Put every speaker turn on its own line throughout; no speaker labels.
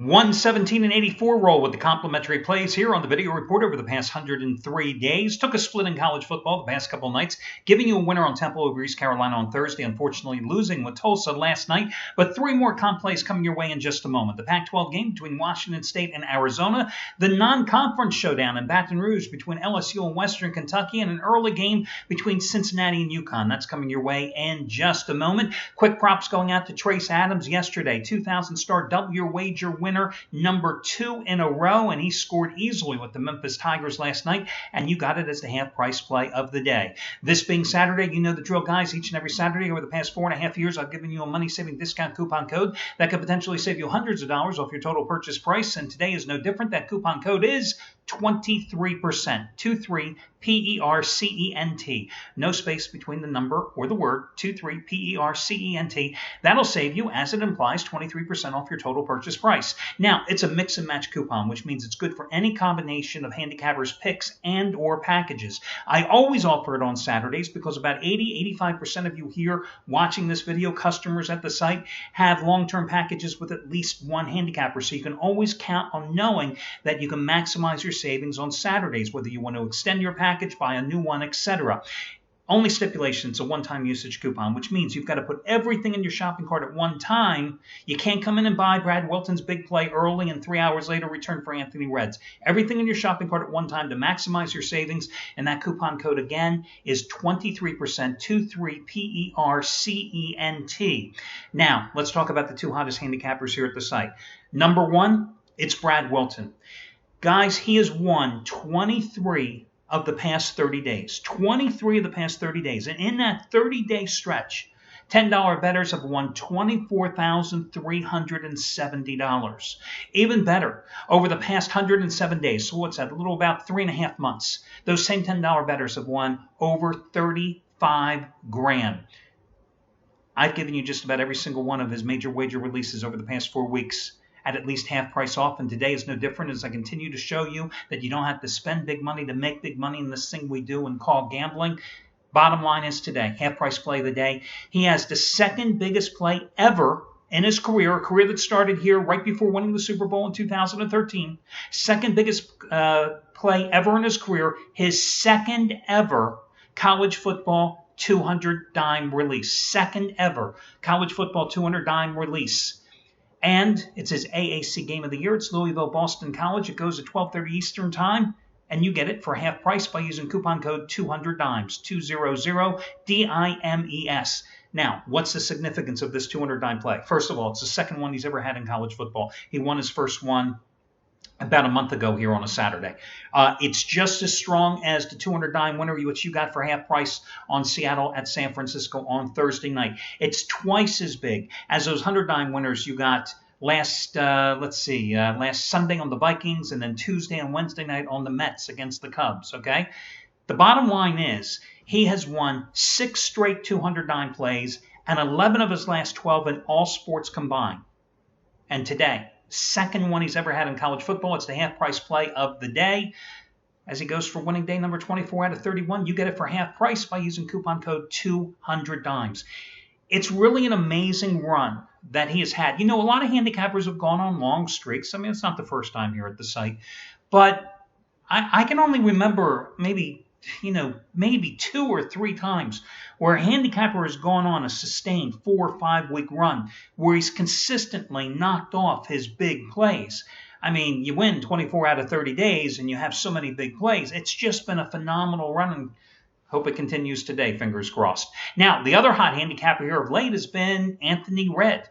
117 and 84 roll with the complimentary plays here on the Video Report over the past 103 days. Took a split in college football the past couple nights, giving you a winner on Temple over East Carolina on Thursday, unfortunately losing with Tulsa last night. But three more comp plays coming your way in just a moment. The Pac-12 game between Washington State and Arizona, the non-conference showdown in Baton Rouge between LSU and Western Kentucky, and an early game between Cincinnati and UConn. That's coming your way in just a moment. Quick props going out to Trace Adams yesterday. 2,000 star double your wager winner, number 2 in a row, and he scored easily with the Memphis Tigers last night, and you got it as the half price play of the day. This being Saturday, you know the drill, guys. Each and every Saturday over the past 4.5 years, I've given you a money-saving discount coupon code that could potentially save you hundreds of dollars off your total purchase price, and today is no different. That coupon code is 23%. 23 PERCENT. No space between the number or the word. 23 PERCENT. That'll save you, as it implies, 23% off your total purchase price. Now, it's a mix and match coupon, which means it's good for any combination of handicappers' picks and or packages. I always offer it on Saturdays because about 80-85% of you here watching this video, customers at the site, have long-term packages with at least one handicapper, so you can always count on knowing that you can maximize your savings on Saturdays, whether you want to extend your package, buy a new one, etc. Only stipulation, it's a one-time usage coupon, which means you've got to put everything in your shopping cart at one time. You can't come in and buy Brad Wilton's big play early and 3 hours later return for Anthony Reds. Everything in your shopping cart at one time to maximize your savings, and that coupon code again is 23%, 23 PERCENT. Now, let's talk about the two hottest handicappers here at the site. Number 1, it's Brad Wilton. Guys, he has won 23 of the past 30 days. 23 of the past 30 days. And in that 30-day stretch, $10 bettors have won $24,370. Even better, over the past 107 days, so what's that, a little about 3.5 months, those same $10 bettors have won over 35 grand. I've given you just about every single one of his major wager releases over the past 4 weeks at least half price off, and today is no different as I continue to show you that you don't have to spend big money to make big money in this thing we do and call gambling. Bottom line is today, half price play of the day. He has the second biggest play ever in his career, a career that started here right before winning the Super Bowl in 2013. Second biggest play ever in his career, his second ever college football 200 dime release. Second ever college football 200 dime release. And it's his AAC game of the year. It's Louisville-Boston College. It goes at 12:30 Eastern Time, and you get it for half price by using coupon code 200DIMES, 200DIMES. Now, what's the significance of this 200 dime play? First of all, it's the second one he's ever had in college football. He won his first one about a month ago here on a Saturday. It's just as strong as the 200 dime winner, which you got for half price on Seattle at San Francisco on Thursday night. It's twice as big as those 100 dime winners you got last Sunday on the Vikings, and then Tuesday and Wednesday night on the Mets against the Cubs, okay? The bottom line is he has won 6 straight 200 dime plays and 11 of his last 12 in all sports combined. And today, second one he's ever had in college football. It's the half price play of the day. As he goes for winning day number 24 out of 31, you get it for half price by using coupon code 200DIMES. It's really an amazing run that he has had. You know, a lot of handicappers have gone on long streaks. I mean, it's not the first time here at the site. But I can only remember maybe 2 or 3 times where a handicapper has gone on a sustained 4 or 5 week run where he's consistently knocked off his big plays. I mean, you win 24 out of 30 days and you have so many big plays. It's just been a phenomenal run, and hope it continues today, fingers crossed. Now, the other hot handicapper here of late has been Anthony Red,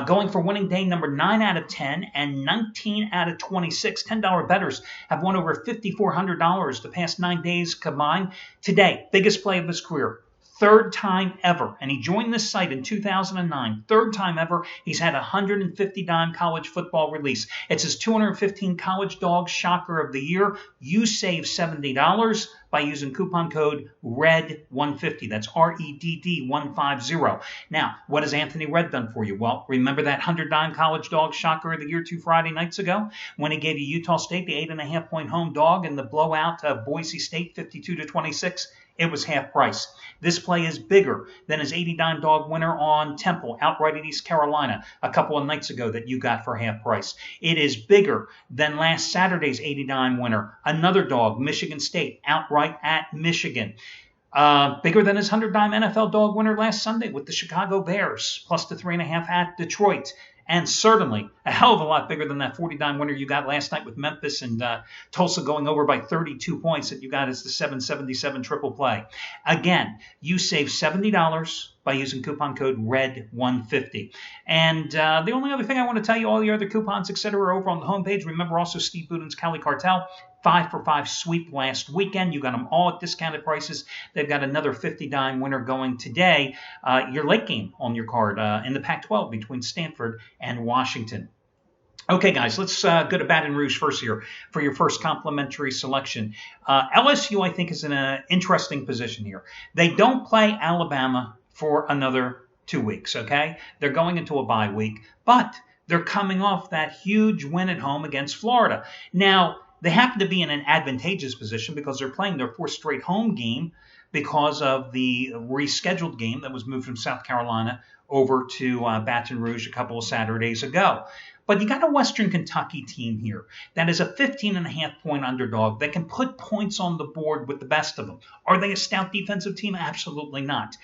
going for winning day number 9 out of 10 and 19 out of 26. $10 bettors have won over $5,400 the past 9 days combined. Today, biggest play of his career. Third time ever, and he joined this site in 2009. Third time ever, he's had a 150 dime college football release. It's his 215 College Dog Shocker of the Year. You save $70 by using coupon code RED150. That's REDD 150. Now, what has Anthony Red done for you? Well, remember that 100 dime College Dog Shocker of the Year 2 Friday nights ago when he gave you Utah State the 8.5 point home dog in the blowout of Boise State 52-26? it was half price. This play is bigger than his 80-dime dog winner on Temple, outright at East Carolina, a couple of nights ago that you got for half price. It is bigger than last Saturday's 80-dime winner, another dog, Michigan State, outright at Michigan. Bigger than his 100-dime NFL dog winner last Sunday with the Chicago Bears, plus the 3.5 at Detroit. And certainly a hell of a lot bigger than that 40-dime winner you got last night with Memphis and Tulsa going over by 32 points that you got as the 777 triple play. Again, you save $70 by using coupon code RED150. And the only other thing I want to tell you, all the other coupons, etc., are over on the homepage. Remember also Steve Budin's Cali Cartel. 5 for 5 sweep last weekend. You got them all at discounted prices. They've got another 50-dime winner going today. Your late game on your card in the Pac-12 between Stanford and Washington. Okay, guys, let's go to Baton Rouge first here for your first complimentary selection. LSU, I think, is in an interesting position here. They don't play Alabama for another 2 weeks, okay? They're going into a bye week, but they're coming off that huge win at home against Florida. Now, they happen to be in an advantageous position because they're playing their fourth straight home game because of the rescheduled game that was moved from South Carolina over to Baton Rouge a couple of Saturdays ago. But you got a Western Kentucky team here that is a 15.5-point underdog that can put points on the board with the best of them. Are they a stout defensive team? Absolutely not.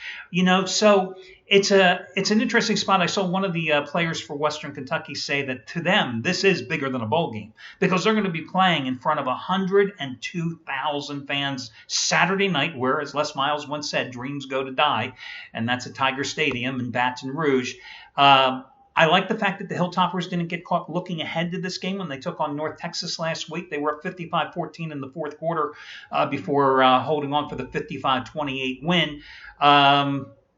So it's an interesting spot. I saw one of the players for Western Kentucky say that to them, this is bigger than a bowl game because they're going to be playing in front of 102,000 fans Saturday night, where, as Les Miles once said, dreams go to die, and that's at Tiger Stadium in Baton Rouge. I like the fact that the Hilltoppers didn't get caught looking ahead to this game when they took on North Texas last week. They were up 55-14 in the fourth quarter before holding on for the 55-28 win.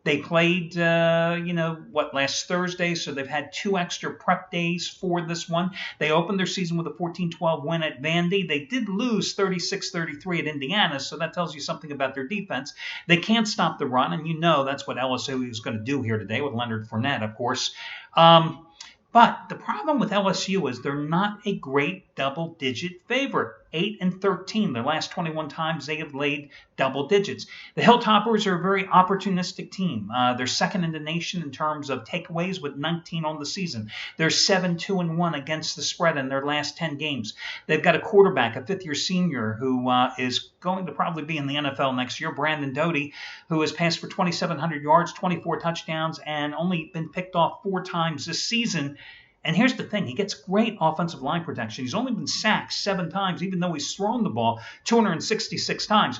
They played, last Thursday, so they've had 2 extra prep days for this one. They opened their season with a 14-12 win at Vandy. They did lose 36-33 at Indiana, so that tells you something about their defense. They can't stop the run, and that's what LSU is going to do here today with Leonard Fournette, of course. But the problem with LSU is they're not a great double-digit favorite. 8-13. Their last 21 times they have laid double digits. The Hilltoppers are a very opportunistic team. They're second in the nation in terms of takeaways with 19 on the season. They're 7-2-1 against the spread in their last 10 games. They've got a quarterback, a fifth-year senior, who is going to probably be in the NFL next year, Brandon Doty, who has passed for 2,700 yards, 24 touchdowns, and only been picked off 4 times this season. And here's the thing. He gets great offensive line protection. He's only been sacked 7 times, even though he's thrown the ball 266 times.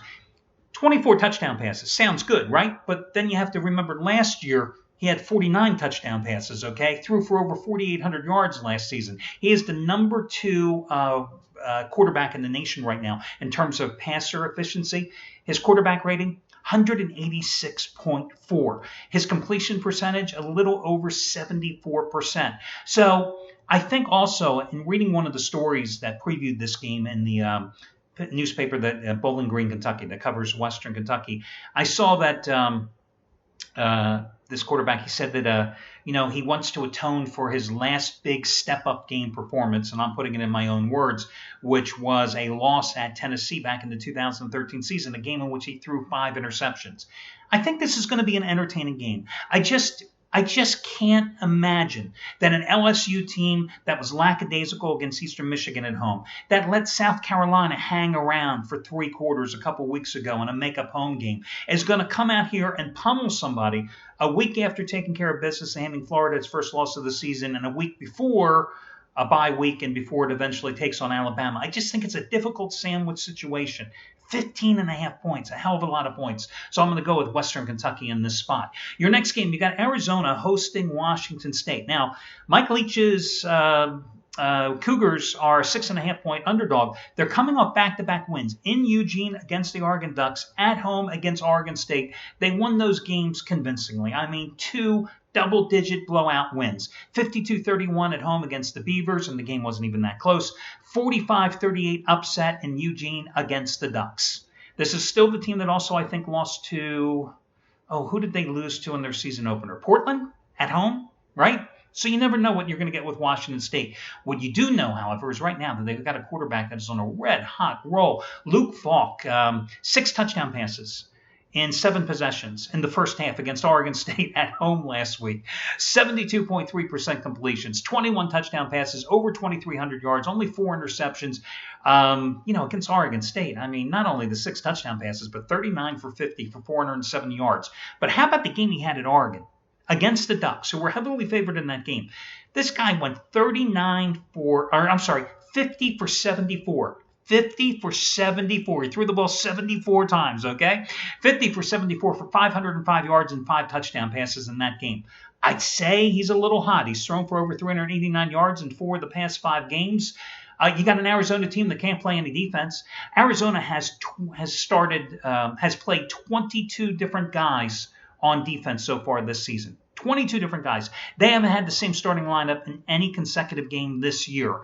24 touchdown passes. Sounds good, right? But then you have to remember last year he had 49 touchdown passes, okay? Threw for over 4,800 yards last season. He is the number 2 quarterback in the nation right now in terms of passer efficiency. His quarterback rating, 186.4. His completion percentage, a little over 74%. So I think also in reading one of the stories that previewed this game in the newspaper that Bowling Green, Kentucky, that covers Western Kentucky, I saw that this quarterback, he said that he wants to atone for his last big step-up game performance, and I'm putting it in my own words, which was a loss at Tennessee back in the 2013 season, a game in which he threw 5 interceptions. I think this is going to be an entertaining game. I just can't imagine that an LSU team that was lackadaisical against Eastern Michigan at home, that let South Carolina hang around for 3 quarters a couple weeks ago in a make-up home game, is going to come out here and pummel somebody a week after taking care of business and handing Florida its first loss of the season, and a week before a bye week and before it eventually takes on Alabama. I just think it's a difficult sandwich situation. 15.5 points, a hell of a lot of points. So I'm going to go with Western Kentucky in this spot. Your next game, you got Arizona hosting Washington State. Now, Mike Leach's Cougars are a 6.5-point underdog. They're coming off back-to-back wins in Eugene against the Oregon Ducks, at home against Oregon State. They won those games convincingly. I mean, 2 double-digit blowout wins. 52-31 at home against the Beavers, and the game wasn't even that close. 45-38 upset in Eugene against the Ducks. This is still the team that also, I think, lost to, who did they lose to in their season opener? Portland at home, right? So you never know what you're going to get with Washington State. What you do know, however, is right now that they've got a quarterback that is on a red-hot roll. Luke Falk, 6 touchdown passes in 7 possessions in the first half against Oregon State at home last week. 72.3% completions, 21 touchdown passes, over 2,300 yards, only 4 interceptions. Against Oregon State, I mean, not only the 6 touchdown passes, but 39 for 50 for 407 yards. But how about the game he had at Oregon against the Ducks, who were heavily favored in that game? This guy went 50 for 74. 50 for 74. He threw the ball 74 times, okay? 50 for 74 for 505 yards and 5 touchdown passes in that game. I'd say he's a little hot. He's thrown for over 389 yards in 4 of the past 5 games. You got an Arizona team that can't play any defense. Arizona has played 22 different guys on defense so far this season. 22 different guys. They haven't had the same starting lineup in any consecutive game this year.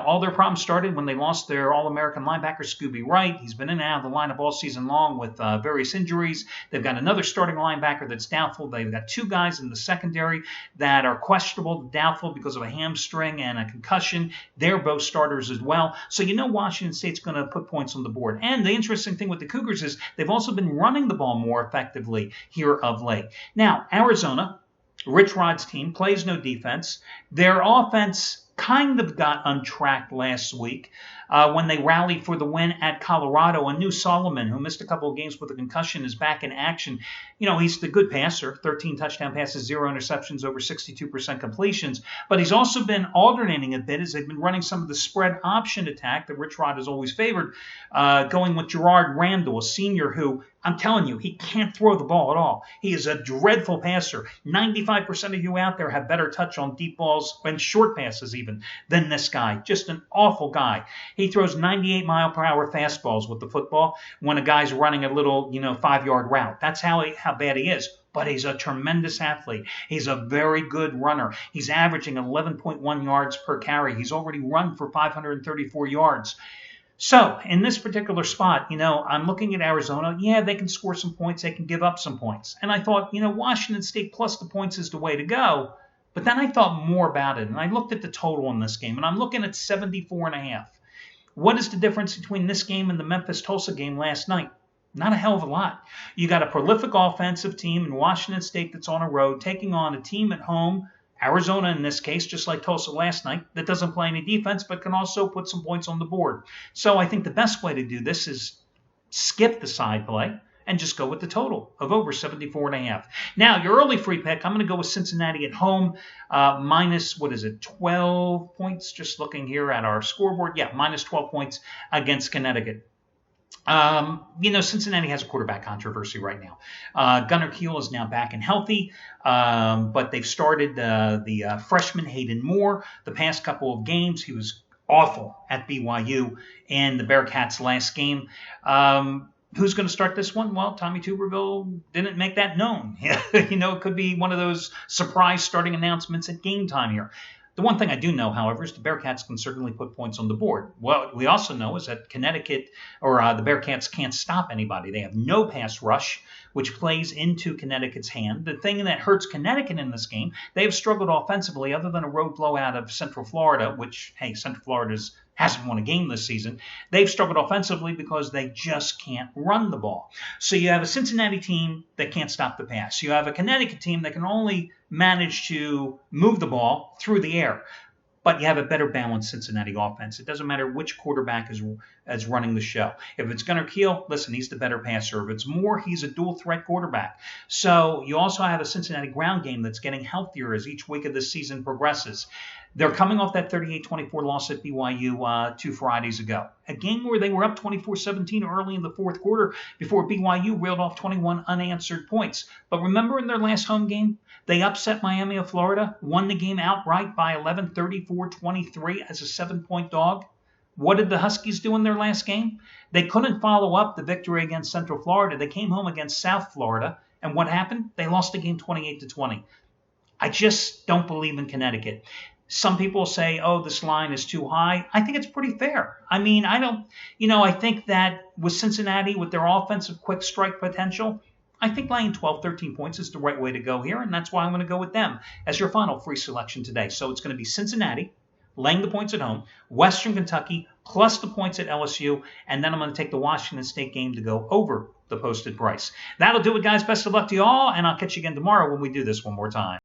All their problems started when they lost their All-American linebacker, Scooby Wright. He's been in and out of the lineup all season long with various injuries. They've got another starting linebacker that's doubtful. They've got 2 guys in the secondary that are questionable, doubtful because of a hamstring and a concussion. They're both starters as well. So Washington State's going to put points on the board. And the interesting thing with the Cougars is they've also been running the ball more effectively here of late. Now, Arizona, Rich Rod's team, plays no defense. Their offense kind of got untracked last week when they rallied for the win at Colorado. A new Solomon, who missed a couple of games with a concussion, is back in action. He's the good passer, 13 touchdown passes, 0 interceptions, over 62% completions. But he's also been alternating a bit as they've been running some of the spread option attack that Rich Rod has always favored, going with Gerard Randall, a senior who, I'm telling you, he can't throw the ball at all. He is a dreadful passer. 95% of you out there have better touch on deep balls and short passes even than this guy. Just an awful guy. He throws 98-mile-per-hour fastballs with the football when a guy's running a little, 5-yard route. That's how bad he is. But he's a tremendous athlete. He's a very good runner. He's averaging 11.1 yards per carry. He's already run for 534 yards. So in this particular spot, I'm looking at Arizona. Yeah, they can score some points. They can give up some points. And I thought, Washington State plus the points is the way to go. But then I thought more about it, and I looked at the total in this game, and I'm looking at 74.5. What is the difference between this game and the Memphis-Tulsa game last night? Not a hell of a lot. You got a prolific offensive team in Washington State that's on a road, taking on a team at home, Arizona in this case, just like Tulsa last night, that doesn't play any defense but can also put some points on the board. So I think the best way to do this is skip the side play and just go with the total of over 74.5. Now, your early free pick, I'm going to go with Cincinnati at home, minus, 12 points? Just looking here at our scoreboard. Yeah, minus 12 points against Connecticut. Cincinnati has a quarterback controversy right now. Gunnar Kiel is now back and healthy, but they've started the freshman Hayden Moore the past couple of games. He was awful at BYU in the Bearcats' last game. Who's going to start this one? Well, Tommy Tuberville didn't make that known. It could be one of those surprise starting announcements at game time here. The one thing I do know, however, is the Bearcats can certainly put points on the board. What we also know is that Connecticut, or the Bearcats, can't stop anybody. They have no pass rush, which plays into Connecticut's hand. The thing that hurts Connecticut in this game, they have struggled offensively other than a road blowout of Central Florida, which, hey, Central Florida hasn't won a game this season. They've struggled offensively because they just can't run the ball. So you have a Cincinnati team that can't stop the pass. You have a Connecticut team that can only manage to move the ball through the air. But you have a better balanced Cincinnati offense. It doesn't matter which quarterback is running the show. If it's Gunnar Kiel, listen, he's the better passer. If it's Moore, he's a dual-threat quarterback. So you also have a Cincinnati ground game that's getting healthier as each week of the season progresses. They're coming off that 38-24 loss at BYU 2 Fridays ago, a game where they were up 24-17 early in the fourth quarter before BYU reeled off 21 unanswered points. But remember in their last home game, they upset Miami of Florida, won the game outright by 11, 34-23 as a 7-point dog. What did the Huskies do in their last game? They couldn't follow up the victory against Central Florida. They came home against South Florida, and what happened? They lost the game 28-20. I just don't believe in Connecticut. Some people say, oh, this line is too high. I think it's pretty fair. I mean, I think that with Cincinnati, with their offensive quick strike potential, I think laying 12, 13 points is the right way to go here, and that's why I'm going to go with them as your final free selection today. So it's going to be Cincinnati laying the points at home, Western Kentucky plus the points at LSU, and then I'm going to take the Washington State game to go over the posted price. That'll do it, guys. Best of luck to you all, and I'll catch you again tomorrow when we do this one more time.